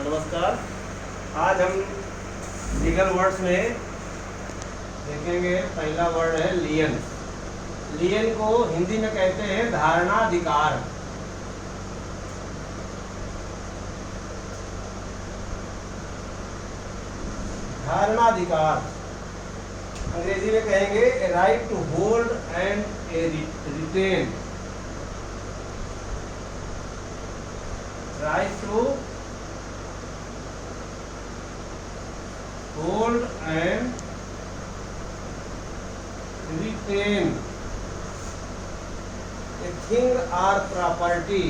नमस्कार। आज हम लीगल वर्ड्स में देखेंगे। पहला वर्ड है लियन। लियन को हिंदी में कहते हैं धारणाधिकार। धारणाधिकार अंग्रेजी में कहेंगे a right to hold and a retain. Right to hold and retain a thing or property,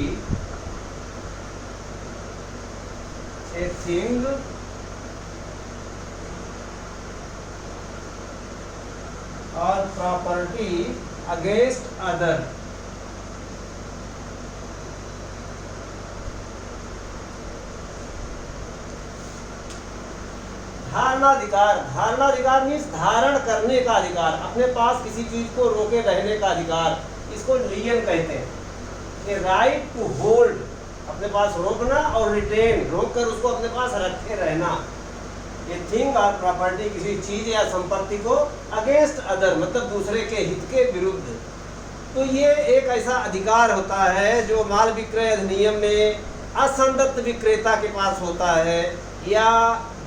a thing or property against other. धारणाधिकार मीन्स धारण करने का अधिकार, अपने पास किसी चीज को रोके रहने का अधिकार, इसको लियन कहते हैं। ए राइट टू होल्ड, अपने पास रोकना, और रिटेन, रोक कर उसको अपने पास रखे रहना। ये थिंग और प्रॉपर्टी, किसी चीज या संपत्ति को अगेंस्ट अदर, मतलब दूसरे के हित के विरुद्ध। तो ये एक ऐसा अधिकार होता है जो माल विक्रय अधिनियम में असंदत्त विक्रेता के पास होता है, या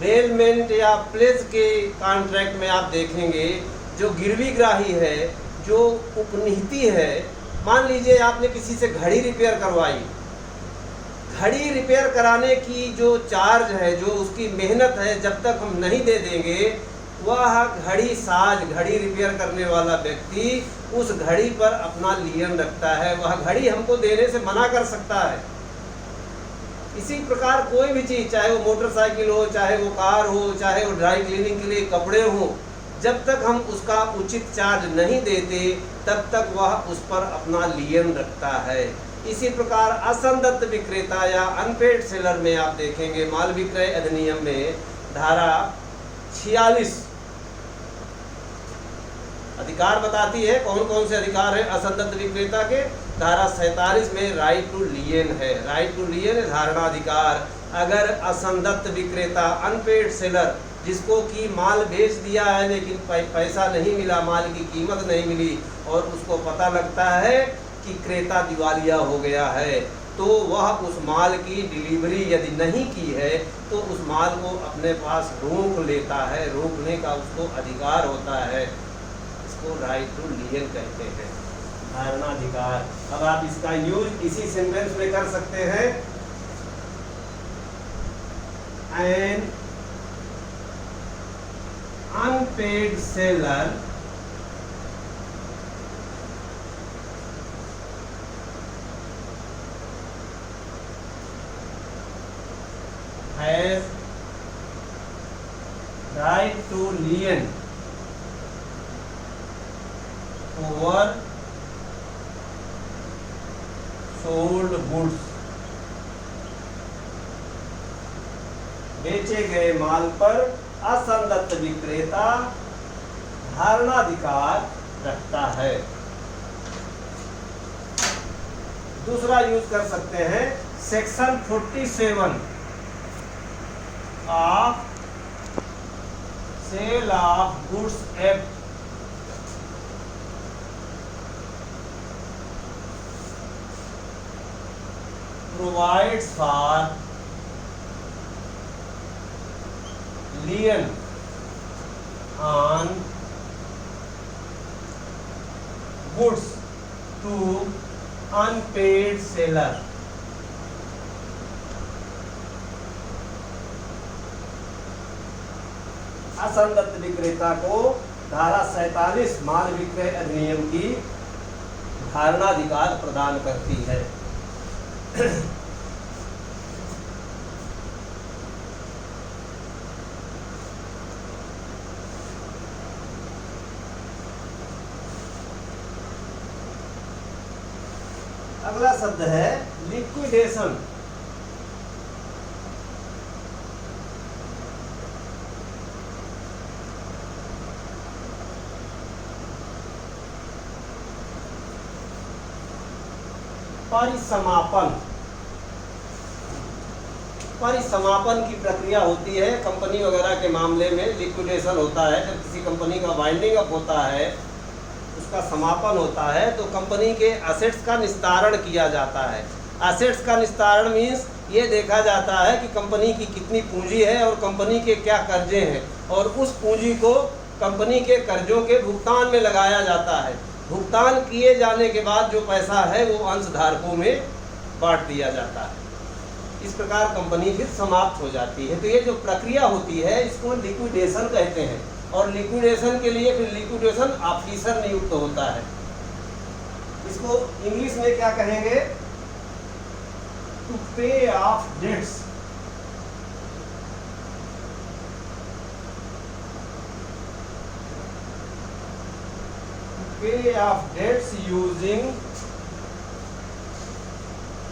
बेलमेंट या प्लेज के कॉन्ट्रैक्ट में आप देखेंगे जो गिरवीग्राही है, जो उपनिहिती है। मान लीजिए आपने किसी से घड़ी रिपेयर करवाई, घड़ी रिपेयर कराने की जो चार्ज है, जो उसकी मेहनत है, जब तक हम नहीं दे देंगे, वह घड़ी साज, घड़ी रिपेयर करने वाला व्यक्ति उस घड़ी पर अपना लियन रखता है। वह घड़ी हमको देने से मना कर सकता है। इसी प्रकार कोई भी चीज़, चाहे वो मोटरसाइकिल हो, चाहे वो कार हो, चाहे वो ड्राई क्लीनिंग के लिए कपड़े हो, जब तक हम उसका उचित चार्ज नहीं देते तब तक वह उस पर अपना लियन रखता है। इसी प्रकार असंदत्त विक्रेता या अनपेड सेलर में आप देखेंगे माल विक्रय अधिनियम में धारा 46 अधिकार बताती है कौन कौन से अधिकार है असंदत्त विक्रेता के। धारा 47 में राइट टू लियन है। राइट टू लियन है धारणाधिकार। अगर असंदत्त विक्रेता, अनपेड सेलर, जिसको कि माल बेच दिया है लेकिन पैसा नहीं मिला, माल की कीमत नहीं मिली, और उसको पता लगता है कि क्रेता दिवालिया हो गया है, तो वह उस माल की डिलीवरी यदि नहीं की है तो उस माल को अपने पास रोक लेता है। रोकने का उसको अधिकार होता है। इसको राइट टू लियन कहते हैं, धारणाधिकार। अब आप इसका यूज इसी सेंटेंस में कर सकते हैं। An unpaid seller has right to lien over sold goods. बेचे गए माल पर असंदत्त विक्रेता धारणाधिकार रखता है। दूसरा यूज कर सकते हैं section 47 of sale of goods act. provides for lien on goods to unpaid seller। असंदत्त विक्रेता को धारा 47 माल विक्रय अधिनियम की धारणाधिकार प्रदान करती है। अगला शब्द है लिक्विडेशन। परिसमापन। परिसमापन की प्रक्रिया होती है कंपनी वगैरह के मामले में। लिक्विडेशन होता है जब किसी कंपनी का वाइंडिंग अप होता है, उसका समापन होता है, तो कंपनी के असेट्स का निस्तारण किया जाता है। असेट्स का निस्तारण मीन्स ये देखा जाता है कि कंपनी की कितनी पूंजी है और कंपनी के क्या कर्जे हैं, और उस पूंजी को कंपनी के कर्जों के भुगतान में लगाया जाता है। भुगतान किए जाने के बाद जो पैसा है वो अंशधारकों में बांट दिया जाता है। इस प्रकार कंपनी फिर समाप्त हो जाती है। तो ये जो प्रक्रिया होती है इसको लिक्विडेशन कहते हैं, और लिक्विडेशन के लिए फिर लिक्विडेशन ऑफिसर नियुक्त होता है। इसको इंग्लिश में क्या कहेंगे? To pay of debts. Pay of debts using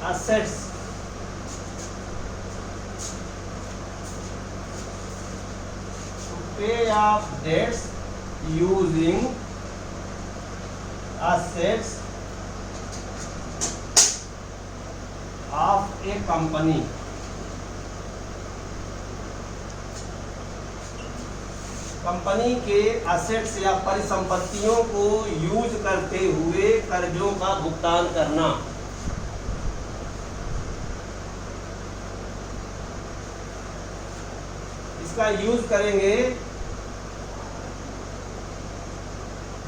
assets. To pay off debts using assets of a company. Company के असेट्स या परिसंपत्तियों को यूज करते हुए कर्जों का भुगतान करना। इसका यूज करेंगे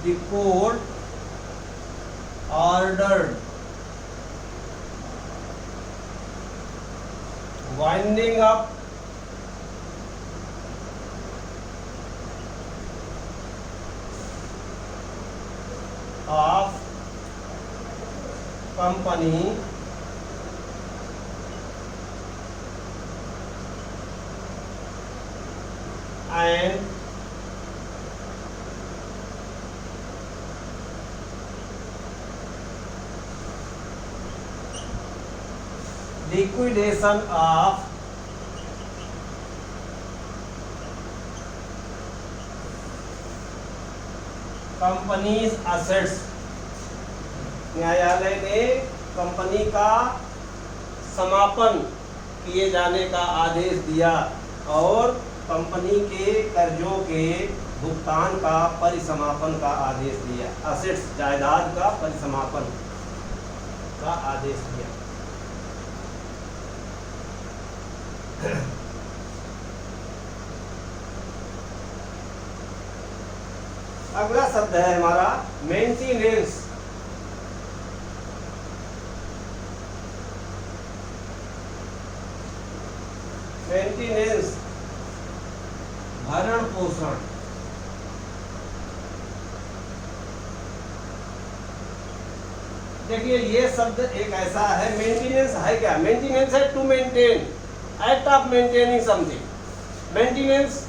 the court ordered winding up of company and liquidation of companies assets. न्यायालय ने कंपनी का समापन किए जाने का आदेश दिया और कंपनी के कर्जों के भुगतान का परिसमापन का आदेश दिया। असेट्स जायदाद का परिसमापन का आदेश दिया। अगला शब्द है हमारा मेंटेनेंस। मेंटेनेंस भरण पोषण। देखिए ये शब्द एक ऐसा है, मेंटेनेंस है क्या? मेंटेनेंस है to maintain, act of maintaining something. Maintenance,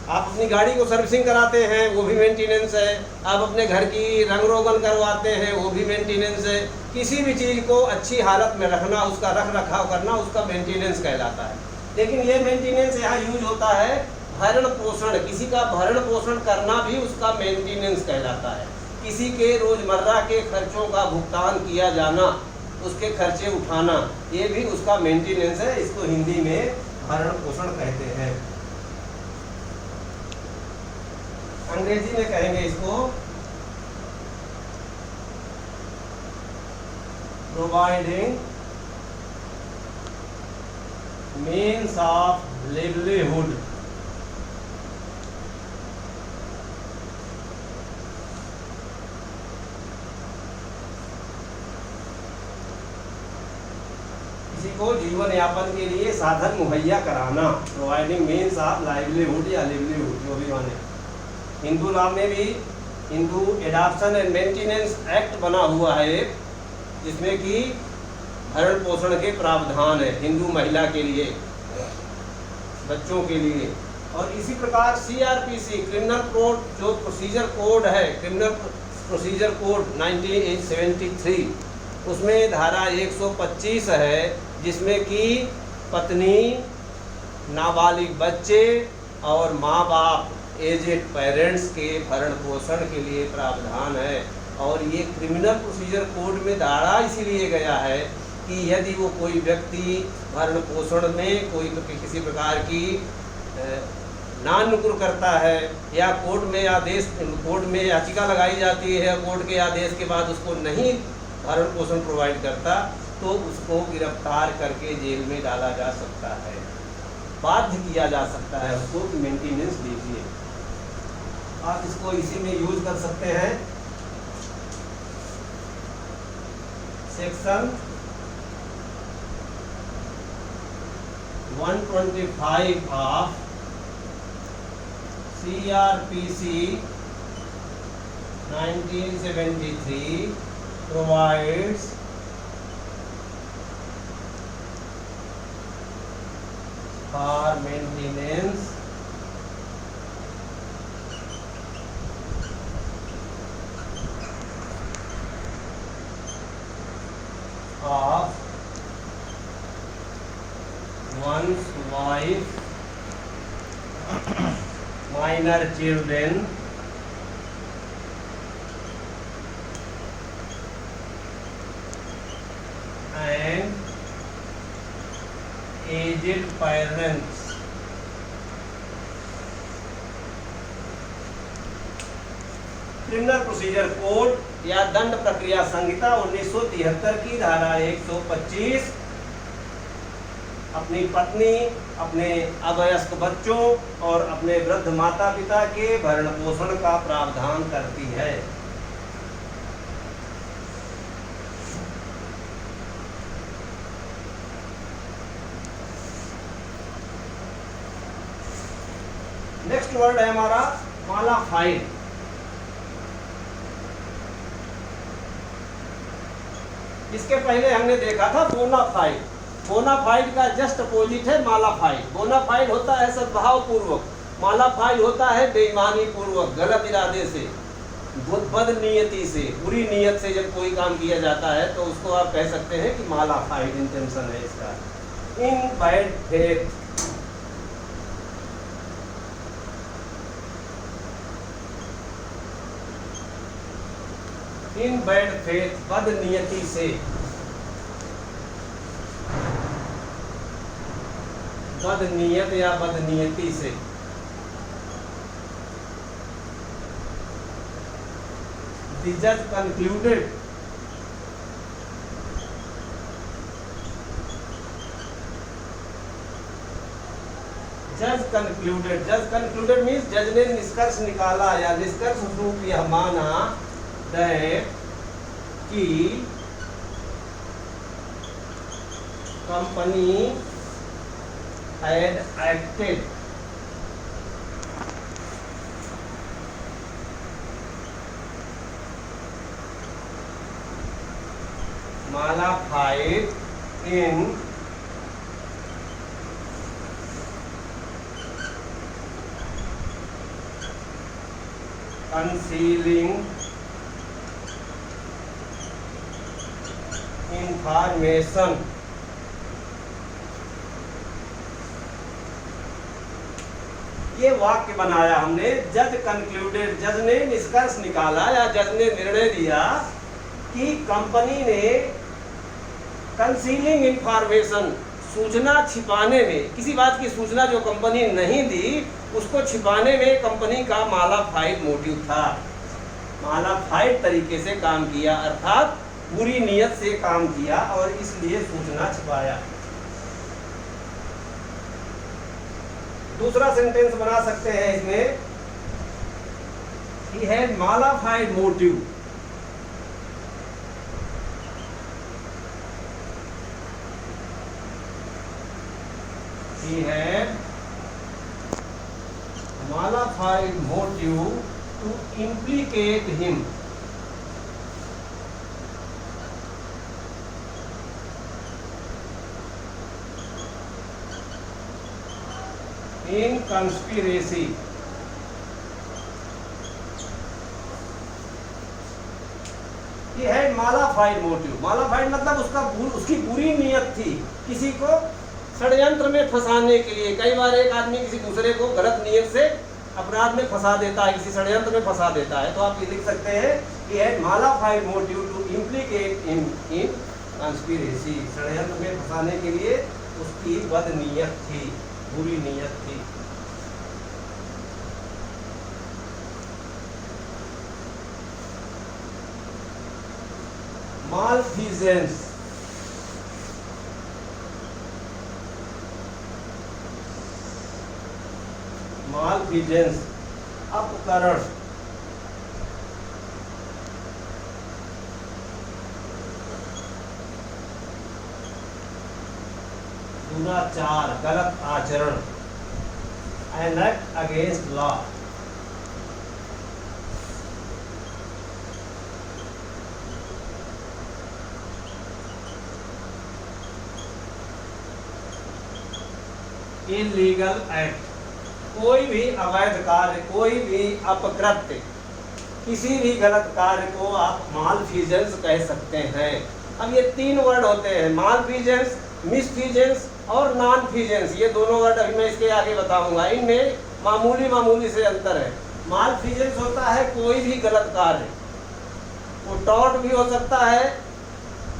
आप अपनी गाड़ी को सर्विसिंग कराते हैं वो भी मेंटेनेंस है, आप अपने घर की रंग रोगन करवाते हैं वो भी मेंटेनेंस है। किसी भी चीज़ को अच्छी हालत में रखना, उसका रख रखाव करना, उसका मेंटेनेंस कहलाता है। लेकिन ये मेंटेनेंस यहाँ यूज होता है भरण पोषण। किसी का भरण पोषण करना भी उसका मेंटेनेंस कहलाता है। किसी के रोजमर्रा के खर्चों का भुगतान किया जाना, उसके खर्चे उठाना, ये भी उसका मेंटेनेंस है। इसको हिंदी में भरण पोषण कहते हैं। अंग्रेजी में कहेंगे इसको प्रोवाइडिंग मीन्स ऑफ लिवलीहुड। किसी को जीवन यापन के लिए साधन मुहैया कराना, प्रोवाइडिंग मीन्स ऑफ लाइवलीहुड या लिवलीहुड, जो भी माने। हिंदू लॉ में भी Hindu adoption and maintenance act बना हुआ है जिसमें कि भरण पोषण के प्रावधान है हिंदू महिला के लिए, बच्चों के लिए। और इसी प्रकार CRPC क्रिमिनल कोड जो प्रोसीजर कोड है, क्रिमिनल प्रोसीजर कोड 1973, उसमें धारा 125 है जिसमें कि पत्नी, नाबालिग बच्चे और माँ बाप, एजेड पेरेंट्स के भरण पोषण के लिए प्रावधान है। और ये क्रिमिनल प्रोसीजर कोड में धारा इसीलिए गया है कि यदि वो कोई व्यक्ति भरण पोषण में कोई किसी प्रकार की नानुकुर करता है या कोर्ट में याचिका लगाई जाती है, कोर्ट के आदेश के बाद उसको नहीं भरण पोषण प्रोवाइड करता, तो उसको गिरफ्तार करके जेल में डाला जा सकता है, बाध्य किया जा सकता है उसको कि मेंटेनेंस दीजिए। आप इसको इसी में यूज कर सकते हैं। Section 125 of CRPC 1973 provides for maintenance of one's wife, minor children, and aged parents. Criminal procedure code या दंड प्रक्रिया संहिता 1973 की धारा 125 अपनी पत्नी, अपने अवयस्क बच्चों और अपने वृद्ध माता पिता के भरण पोषण का प्रावधान करती है। नेक्स्ट वर्ड है हमारा मालाफाइड। इसके पहले हमने देखा था बोनाफाइड। बोनाफाइड का जस्ट अपोजिट है मालाफाइड। बोनाफाइड होता है सद्भाव पूर्वक, मालाफाइड होता है बेईमानी पूर्वक, गलत इरादे से, बद नियति से, बुरी नियत से जब कोई काम किया जाता है तो उसको आप कह सकते हैं कि मालाफाइड इंटेंशन है इसका। In bad faith, in bad faith, बद नियति से, बद नियत या बद नियति से। The judge concluded means जज ने निष्कर्ष निकाला या निष्कर्ष रूप यह माना that कि company had acted malified in concealing information ये वाक्य बनाया हमने। जज कंक्लूडेड, जज ने निष्कर्ष निकाला या जज ने निर्णय दिया कि कंपनी ने कंसीलिंग इंफॉर्मेशन, सूचना छिपाने में, किसी बात की सूचना जो कंपनी नहीं दी उसको छिपाने में कंपनी का मालाफाइड मोटिव था, मालाफाइड तरीके से काम किया, अर्थात बुरी नियत से काम किया और इसलिए सूचना छिपाया। दूसरा सेंटेंस बना सकते हैं इसमें, he had malified motive, he had malified motive to implicate him in conspiracy, he had malified motive, malified मतलब उसकी बुरी नियत थी किसी को षड्यंत्र में फंसाने के लिए। कई बार एक आदमी किसी दूसरे को गलत नियत से अपराध में फंसा देता है, किसी षड्यंत्र में फंसा देता है, तो आप ये लिख सकते हैं he had malified motive to implicate him in conspiracy, षड्यंत्र में फंसाने के लिए उसकी बद नीयत थी, बुरी नीयत थी। मालफिजेंस, मालफिजेंस अपकरण, दुराचार, गलत आचरण, an act against law. Illegal act, कोई भी अवैध कार्य, कोई भी अपकृत्य, किसी भी गलत कार्य को आप मालफिजेंस कह सकते हैं। अब ये तीन वर्ड होते हैं, मालफिजेंस, मिसफिजेंस और नॉन-फिजेंस। ये दोनों वर्ड अभी मैं इसके आगे बताऊंगा। इनमें मामूली से अंतर है। मालफिजेंस होता है कोई भी गलत कार्य, वो टॉर्ट भी हो सकता है,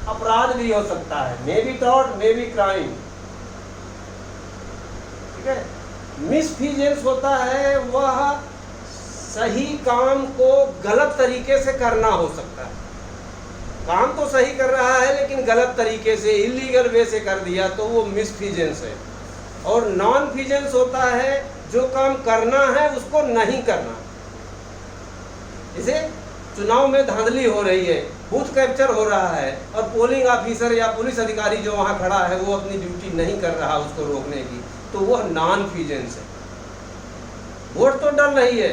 अपराध भी हो सकता है, may be tort, may be crime, ठीक है। मिसफिजेंस होता है वह सही काम को गलत तरीके से करना हो सकता है। काम तो सही कर रहा है लेकिन गलत तरीके से, इलीगल वे से कर दिया, तो वो मिसफिजेंस है। और नॉन फिजेंस होता है जो काम करना है उसको नहीं करना। जैसे चुनाव में धांधली हो रही है, बूथ कैप्चर हो रहा है और पोलिंग ऑफिसर या पुलिस अधिकारी जो वहाँ खड़ा है वो अपनी ड्यूटी नहीं कर रहा उसको रोकने की, तो वह नॉन फिजेंस है। वोट तो डल रही है,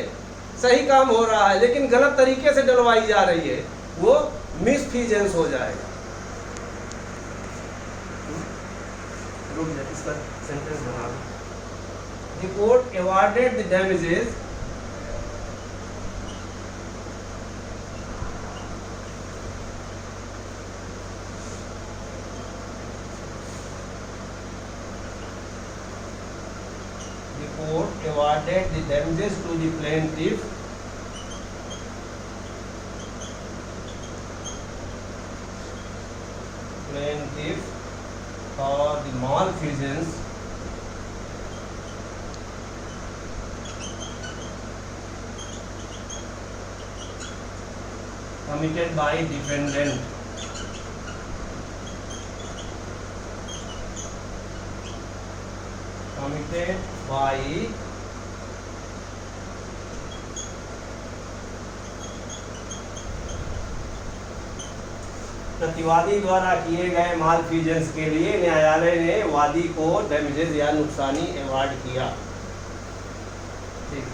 सही काम हो रहा है, लेकिन गलत तरीके से डलवाई जा रही है, वो मिसफिजेंस हो जाएगा। इसका सेंटेंस बना लो। The court awarded the damages to the plaintiff for the malfeasance committed by defendant, प्रतिवादी द्वारा किए गए मालफिजेंस के लिए न्यायालय ने वादी को डैमेजेस या नुकसानी अवार्ड किया। ठीक।